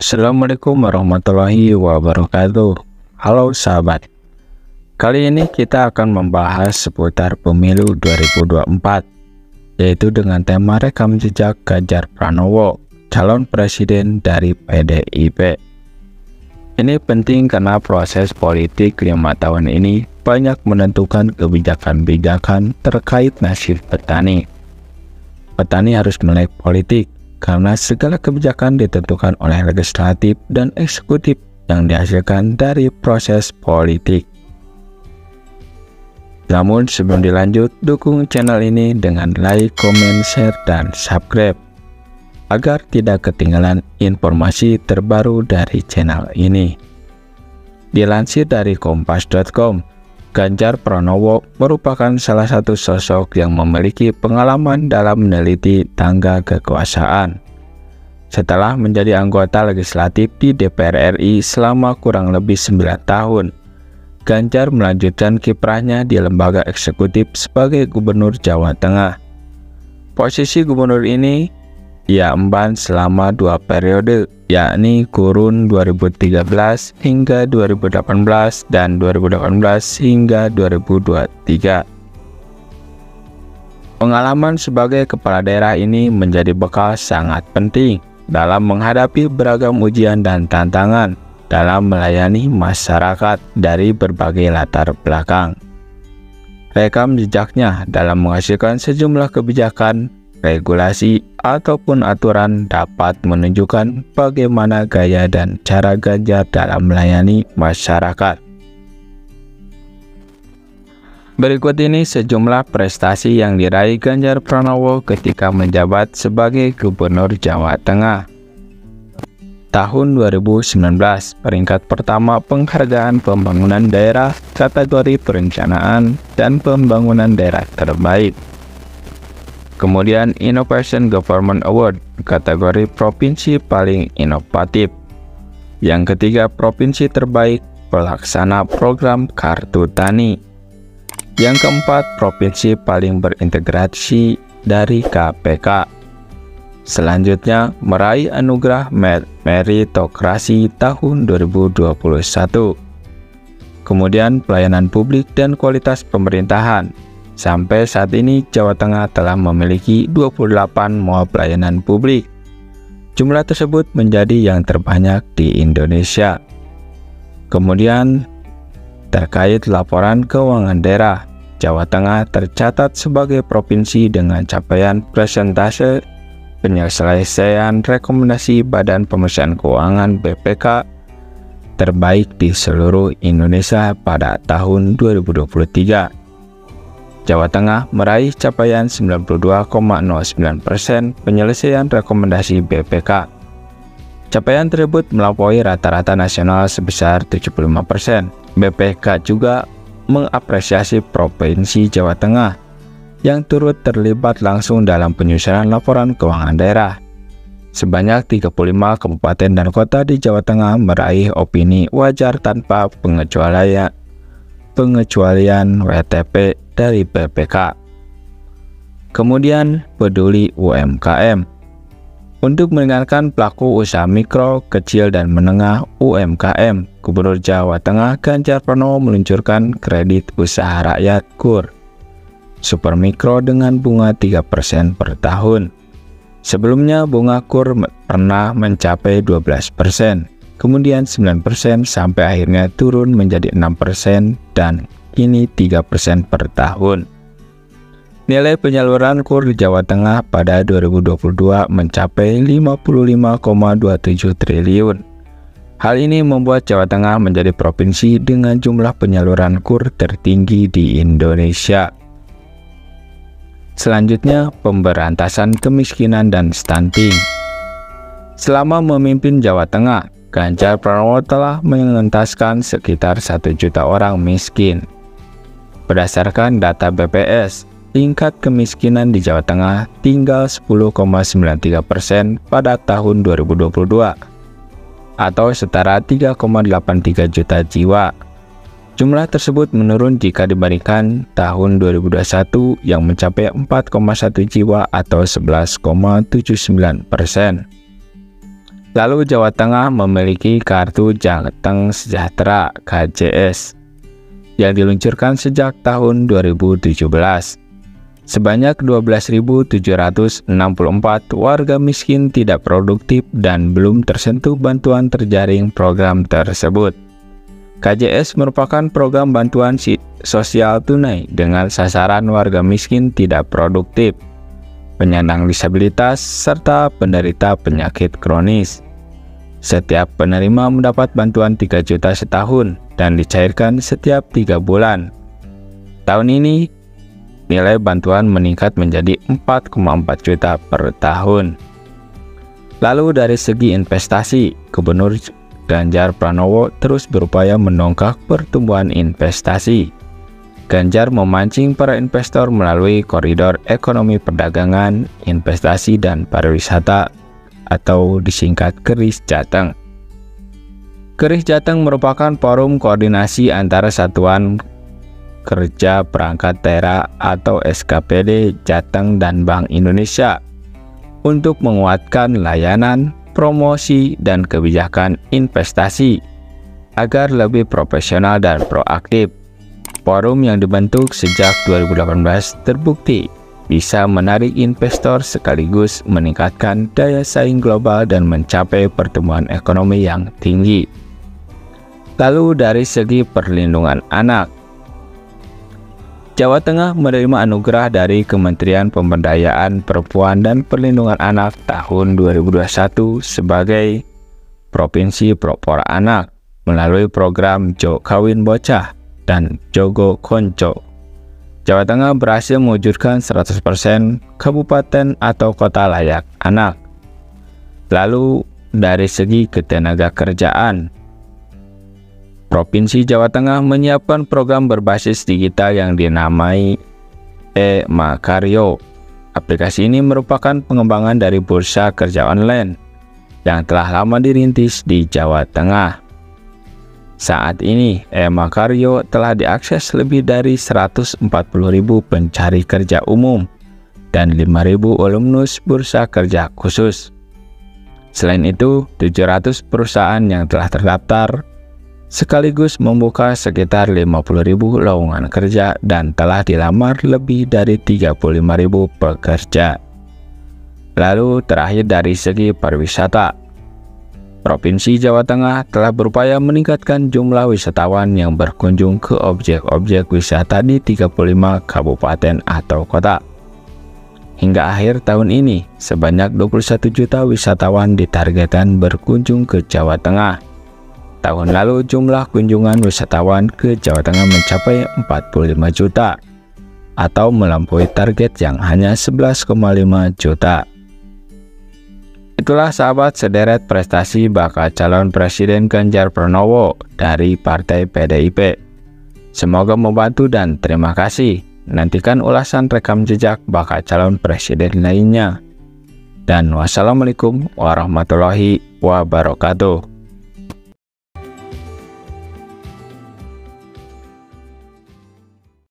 Assalamualaikum warahmatullahi wabarakatuh. Halo sahabat, kali ini kita akan membahas seputar pemilu 2024, yaitu dengan tema rekam jejak Ganjar Pranowo, calon presiden dari PDIP. Ini penting karena proses politik 5 tahun ini banyak menentukan kebijakan-kebijakan terkait nasib petani. Petani harus melek politik, karena segala kebijakan ditentukan oleh legislatif dan eksekutif yang dihasilkan dari proses politik. Namun sebelum dilanjut, dukung channel ini dengan like, komen, share, dan subscribe agar tidak ketinggalan informasi terbaru dari channel ini. Dilansir dari kompas.com, Ganjar Pranowo merupakan salah satu sosok yang memiliki pengalaman dalam meneliti tangga kekuasaan. Setelah menjadi anggota legislatif di DPR RI selama kurang lebih 9 tahun, Ganjar melanjutkan kiprahnya di lembaga eksekutif sebagai Gubernur Jawa Tengah. Posisi gubernur ini ia emban selama 2 periode, yakni kurun 2013 hingga 2018 dan 2018 hingga 2023. Pengalaman sebagai kepala daerah ini menjadi bekal sangat penting dalam menghadapi beragam ujian dan tantangan dalam melayani masyarakat dari berbagai latar belakang. Rekam jejaknya dalam menghasilkan sejumlah kebijakan, regulasi, ataupun aturan dapat menunjukkan bagaimana gaya dan cara Ganjar dalam melayani masyarakat. Berikut ini sejumlah prestasi yang diraih Ganjar Pranowo ketika menjabat sebagai Gubernur Jawa Tengah. Tahun 2019, peringkat pertama penghargaan pembangunan daerah kategori perencanaan dan pembangunan daerah terbaik. Kemudian Innovation Government Award kategori provinsi paling inovatif. Yang ketiga, provinsi terbaik pelaksana program Kartu Tani. Yang keempat, provinsi paling berintegrasi dari KPK. Selanjutnya, meraih anugerah meritokrasi tahun 2021. Kemudian pelayanan publik dan kualitas pemerintahan. Sampai saat ini, Jawa Tengah telah memiliki 28 mall pelayanan publik. Jumlah tersebut menjadi yang terbanyak di Indonesia. Kemudian, terkait laporan keuangan daerah, Jawa Tengah tercatat sebagai provinsi dengan capaian persentase penyelesaian rekomendasi Badan Pemeriksa Keuangan (BPK) terbaik di seluruh Indonesia pada tahun 2023. Jawa Tengah meraih capaian 92,09% penyelesaian rekomendasi BPK. Capaian tersebut melampaui rata-rata nasional sebesar 75%. BPK juga mengapresiasi Provinsi Jawa Tengah yang turut terlibat langsung dalam penyusunan laporan keuangan daerah. Sebanyak 35 kabupaten dan kota di Jawa Tengah meraih opini wajar tanpa pengecualian WTP dari BPK. Kemudian peduli UMKM. Untuk meringankan pelaku usaha mikro, kecil, dan menengah UMKM, Gubernur Jawa Tengah Ganjar Pranowo meluncurkan kredit usaha rakyat KUR Super Mikro dengan bunga 3% per tahun. Sebelumnya bunga KUR pernah mencapai 12%, kemudian 9% sampai akhirnya turun menjadi 6% dan kini 3% per tahun. Nilai penyaluran KUR di Jawa Tengah pada 2022 mencapai 55,27 triliun. Hal ini membuat Jawa Tengah menjadi provinsi dengan jumlah penyaluran KUR tertinggi di Indonesia. Selanjutnya, pemberantasan kemiskinan dan stunting. Selama memimpin Jawa Tengah, Ganjar Pranowo telah mengentaskan sekitar 1 juta orang miskin. Berdasarkan data BPS, tingkat kemiskinan di Jawa Tengah tinggal 10,93% pada tahun 2022, atau setara 3,83 juta jiwa. Jumlah tersebut menurun jika dibandingkan tahun 2021 yang mencapai 4,1 jiwa atau 11,79%. Lalu Jawa Tengah memiliki Kartu Jateng Sejahtera KJS yang diluncurkan sejak tahun 2017. Sebanyak 12.764 warga miskin tidak produktif dan belum tersentuh bantuan terjaring program tersebut. KJS merupakan program bantuan sosial tunai dengan sasaran warga miskin tidak produktif, penyandang disabilitas, serta penderita penyakit kronis. Setiap penerima mendapat bantuan 3 juta setahun dan dicairkan setiap 3 bulan. Tahun ini, nilai bantuan meningkat menjadi 4,4 juta per tahun. Lalu dari segi investasi, Gubernur Ganjar Pranowo terus berupaya mendongkrak pertumbuhan investasi. Ganjar memancing para investor melalui koridor ekonomi perdagangan, investasi, dan pariwisata atau disingkat KERIS Jateng. KERIS Jateng merupakan forum koordinasi antara Satuan Kerja Perangkat Daerah atau SKPD Jateng dan Bank Indonesia untuk menguatkan layanan, promosi, dan kebijakan investasi agar lebih profesional dan proaktif. Forum yang dibentuk sejak 2018 terbukti bisa menarik investor sekaligus meningkatkan daya saing global dan mencapai pertumbuhan ekonomi yang tinggi. Lalu dari segi perlindungan anak, Jawa Tengah menerima anugerah dari Kementerian Pemberdayaan Perempuan dan Perlindungan Anak tahun 2021 sebagai Provinsi Pelopor Anak melalui program Jo Kawin Bocah dan Jogo Konco. Jawa Tengah berhasil mewujudkan 100% kabupaten atau kota layak anak. Lalu dari segi ketenaga kerjaan, Provinsi Jawa Tengah menyiapkan program berbasis digital yang dinamai e-Makaryo. Aplikasi ini merupakan pengembangan dari bursa kerja online yang telah lama dirintis di Jawa Tengah. Saat ini, e-Makaryo telah diakses lebih dari 140.000 pencari kerja umum dan 5.000 alumnus bursa kerja khusus. Selain itu, 700 perusahaan yang telah terdaftar sekaligus membuka sekitar 50.000 lowongan kerja dan telah dilamar lebih dari 35.000 pekerja. Lalu terakhir dari segi pariwisata, Provinsi Jawa Tengah telah berupaya meningkatkan jumlah wisatawan yang berkunjung ke objek-objek wisata di 35 kabupaten atau kota. Hingga akhir tahun ini, sebanyak 21 juta wisatawan ditargetkan berkunjung ke Jawa Tengah. Tahun lalu, jumlah kunjungan wisatawan ke Jawa Tengah mencapai 45 juta, atau melampaui target yang hanya 11,5 juta. Itulah sahabat sederet prestasi bakal calon Presiden Ganjar Pranowo dari Partai PDIP. Semoga membantu dan terima kasih. Nantikan ulasan rekam jejak bakal calon presiden lainnya. Dan wassalamualaikum warahmatullahi wabarakatuh.